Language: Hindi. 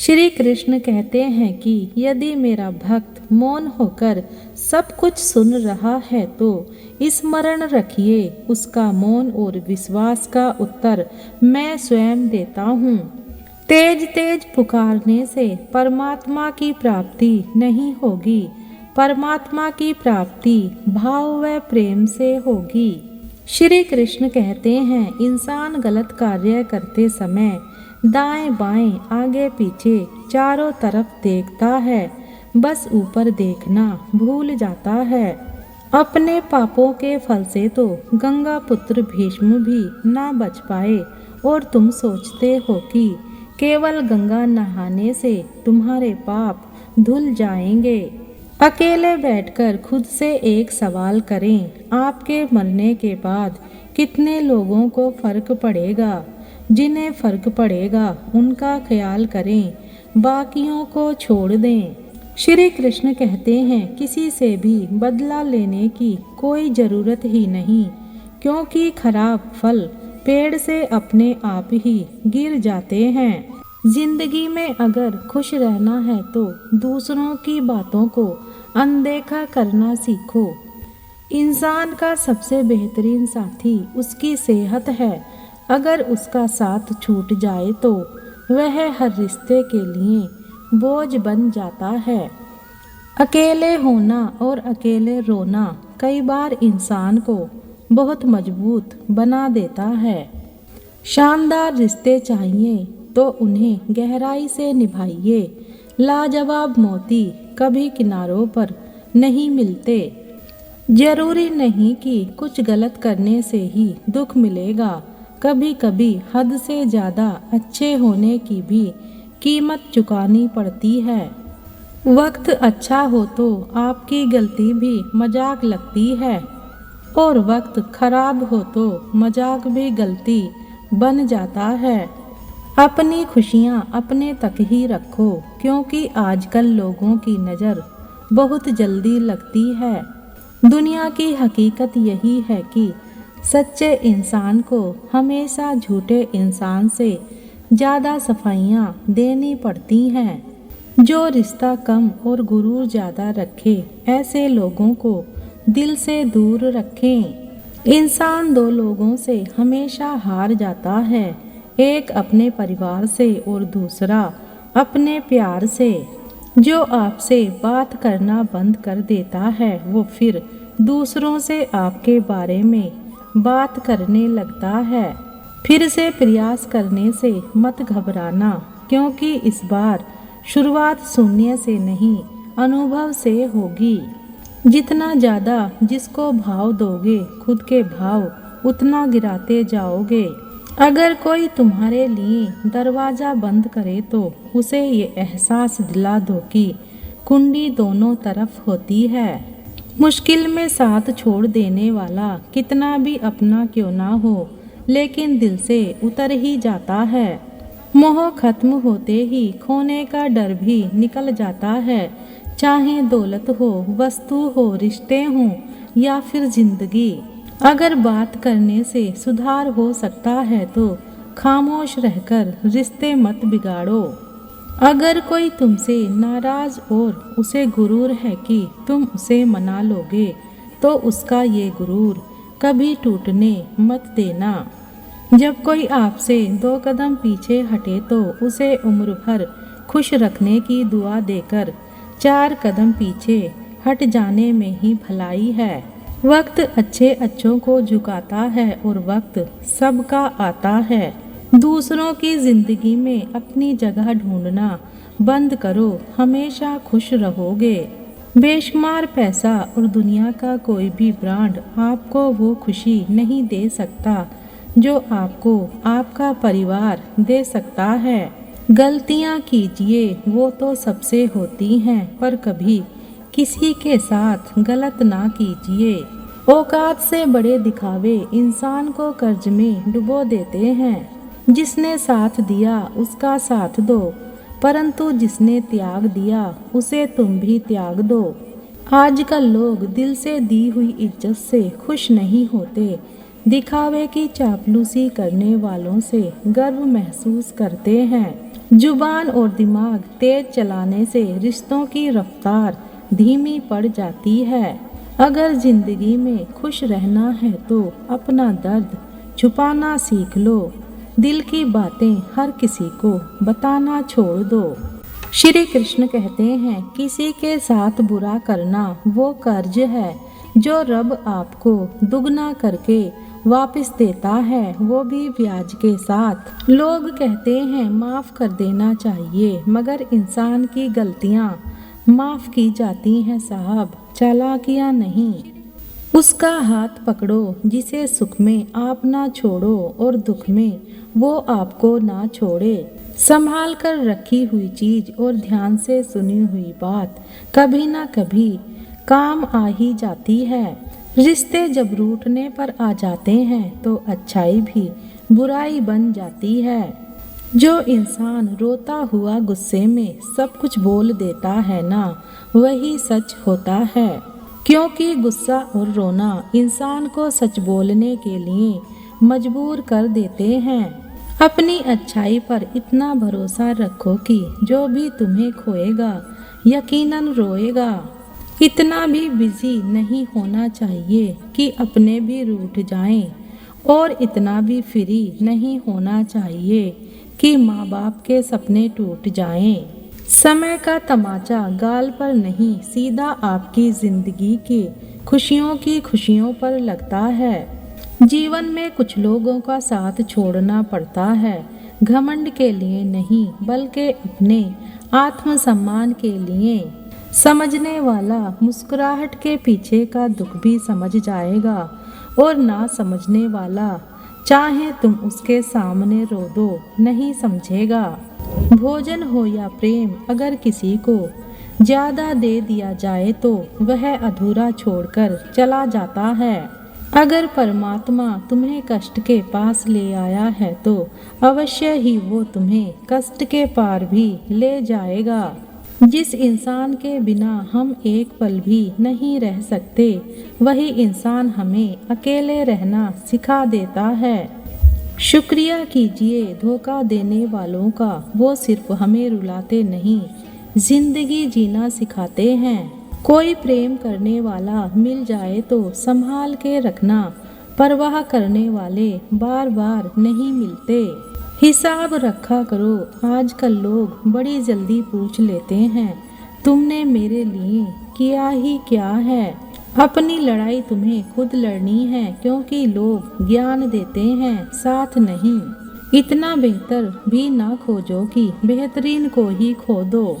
श्री कृष्ण कहते हैं कि यदि मेरा भक्त मौन होकर सब कुछ सुन रहा है तो स्मरण रखिए, उसका मौन और विश्वास का उत्तर मैं स्वयं देता हूँ। तेज तेज पुकारने से परमात्मा की प्राप्ति नहीं होगी। परमात्मा की प्राप्ति भाव व प्रेम से होगी। श्री कृष्ण कहते हैं, इंसान गलत कार्य करते समय दाएं बाएं आगे पीछे चारों तरफ देखता है, बस ऊपर देखना भूल जाता है। अपने पापों के फल से तो गंगा पुत्र भीष्म भी ना बच पाए और तुम सोचते हो कि केवल गंगा नहाने से तुम्हारे पाप धुल जाएंगे। अकेले बैठकर खुद से एक सवाल करें, आपके मरने के बाद कितने लोगों को फर्क पड़ेगा? जिन्हें फर्क पड़ेगा उनका ख्याल करें, बाकियों को छोड़ दें। श्री कृष्ण कहते हैं, किसी से भी बदला लेने की कोई जरूरत ही नहीं, क्योंकि खराब फल पेड़ से अपने आप ही गिर जाते हैं। जिंदगी में अगर खुश रहना है तो दूसरों की बातों को अनदेखा करना सीखो। इंसान का सबसे बेहतरीन साथी उसकी सेहत है। अगर उसका साथ छूट जाए तो वह हर रिश्ते के लिए बोझ बन जाता है। अकेले होना और अकेले रोना कई बार इंसान को बहुत मजबूत बना देता है। शानदार रिश्ते चाहिए तो उन्हें गहराई से निभाइए। लाजवाब मोती कभी किनारों पर नहीं मिलते। जरूरी नहीं कि कुछ गलत करने से ही दुख मिलेगा। कभी कभी हद से ज़्यादा अच्छे होने की भी कीमत चुकानी पड़ती है। वक्त अच्छा हो तो आपकी गलती भी मजाक लगती है और वक्त खराब हो तो मजाक भी गलती बन जाता है। अपनी खुशियाँ अपने तक ही रखो, क्योंकि आजकल लोगों की नज़र बहुत जल्दी लगती है। दुनिया की हकीकत यही है कि सच्चे इंसान को हमेशा झूठे इंसान से ज़्यादा सफाइयाँ देनी पड़ती हैं। जो रिश्ता कम और गुरूर ज़्यादा रखे, ऐसे लोगों को दिल से दूर रखें। इंसान दो लोगों से हमेशा हार जाता है, एक अपने परिवार से और दूसरा अपने प्यार से। जो आपसे बात करना बंद कर देता है वो फिर दूसरों से आपके बारे में बात करने लगता है। फिर से प्रयास करने से मत घबराना, क्योंकि इस बार शुरुआत शून्य से नहीं अनुभव से होगी। जितना ज़्यादा जिसको भाव दोगे खुद के भाव उतना गिराते जाओगे। अगर कोई तुम्हारे लिए दरवाज़ा बंद करे तो उसे ये एहसास दिला दो कि कुंडी दोनों तरफ होती है। मुश्किल में साथ छोड़ देने वाला कितना भी अपना क्यों ना हो, लेकिन दिल से उतर ही जाता है। मोह खत्म होते ही खोने का डर भी निकल जाता है। चाहे दौलत हो, वस्तु हो, रिश्ते हों या फिर जिंदगी। अगर बात करने से सुधार हो सकता है तो खामोश रहकर रिश्ते मत बिगाड़ो। अगर कोई तुमसे नाराज और उसे गुरूर है कि तुम उसे मना लोगे, तो उसका ये गुरूर कभी टूटने मत देना। जब कोई आपसे 2 कदम पीछे हटे तो उसे उम्र भर खुश रखने की दुआ देकर 4 कदम पीछे हट जाने में ही भलाई है। वक्त अच्छे अच्छों को झुकाता है और वक्त सबका आता है। दूसरों की जिंदगी में अपनी जगह ढूंढना बंद करो, हमेशा खुश रहोगे। बेशुमार पैसा और दुनिया का कोई भी ब्रांड आपको वो खुशी नहीं दे सकता जो आपको आपका परिवार दे सकता है। गलतियाँ कीजिए, वो तो सबसे होती हैं, पर कभी किसी के साथ गलत ना कीजिए। औकात से बड़े दिखावे इंसान को कर्ज में डुबो देते हैं। जिसने साथ दिया उसका साथ दो, परंतु जिसने त्याग दिया उसे तुम भी त्याग दो। आजकल लोग दिल से दी हुई इज्जत से खुश नहीं होते, दिखावे की चापलूसी करने वालों से गर्व महसूस करते हैं। जुबान और दिमाग तेज चलाने से रिश्तों की रफ्तार धीमी पड़ जाती है। अगर जिंदगी में खुश रहना है तो अपना दर्द छुपाना सीख लो। दिल की बातें हर किसी को बताना छोड़ दो। श्री कृष्ण कहते हैं, किसी के साथ बुरा करना वो कर्ज है जो रब आपको दुगना करके वापस देता है, वो भी ब्याज के साथ। लोग कहते हैं माफ कर देना चाहिए, मगर इंसान की गलतियां माफ की जाती हैं साहब, चालाकियां नहीं। उसका हाथ पकड़ो जिसे सुख में आप ना छोड़ो और दुख में वो आपको ना छोड़े। संभाल कर रखी हुई चीज और ध्यान से सुनी हुई बात कभी ना कभी काम आ ही जाती है। रिश्ते जब रूठने पर आ जाते हैं तो अच्छाई भी बुराई बन जाती है। जो इंसान रोता हुआ गुस्से में सब कुछ बोल देता है ना, वही सच होता है। क्योंकि गुस्सा और रोना इंसान को सच बोलने के लिए मजबूर कर देते हैं। अपनी अच्छाई पर इतना भरोसा रखो कि जो भी तुम्हें खोएगा यकीनन रोएगा। इतना भी बिजी नहीं होना चाहिए कि अपने भी रूठ जाएं, और इतना भी फ्री नहीं होना चाहिए कि माँ बाप के सपने टूट जाएं। समय का तमाचा गाल पर नहीं, सीधा आपकी जिंदगी की खुशियों पर लगता है। जीवन में कुछ लोगों का साथ छोड़ना पड़ता है, घमंड के लिए नहीं बल्कि अपने आत्मसम्मान के लिए। समझने वाला मुस्कुराहट के पीछे का दुख भी समझ जाएगा, और ना समझने वाला चाहे तुम उसके सामने रो दो नहीं समझेगा। भोजन हो या प्रेम, अगर किसी को ज्यादा दे दिया जाए तो वह अधूरा छोड़कर चला जाता है। अगर परमात्मा तुम्हें कष्ट के पास ले आया है तो अवश्य ही वो तुम्हें कष्ट के पार भी ले जाएगा। जिस इंसान के बिना हम एक पल भी नहीं रह सकते, वही इंसान हमें अकेले रहना सिखा देता है। शुक्रिया कीजिए धोखा देने वालों का, वो सिर्फ हमें रुलाते नहीं, जिंदगी जीना सिखाते हैं। कोई प्रेम करने वाला मिल जाए तो संभाल के रखना, परवाह करने वाले बार बार नहीं मिलते। हिसाब रखा करो, आजकल लोग बड़ी जल्दी पूछ लेते हैं तुमने मेरे लिए किया ही क्या है। अपनी लड़ाई तुम्हें खुद लड़नी है, क्योंकि लोग ज्ञान देते हैं साथ नहीं। इतना बेहतर भी ना खोजो कि बेहतरीन को ही खो दो।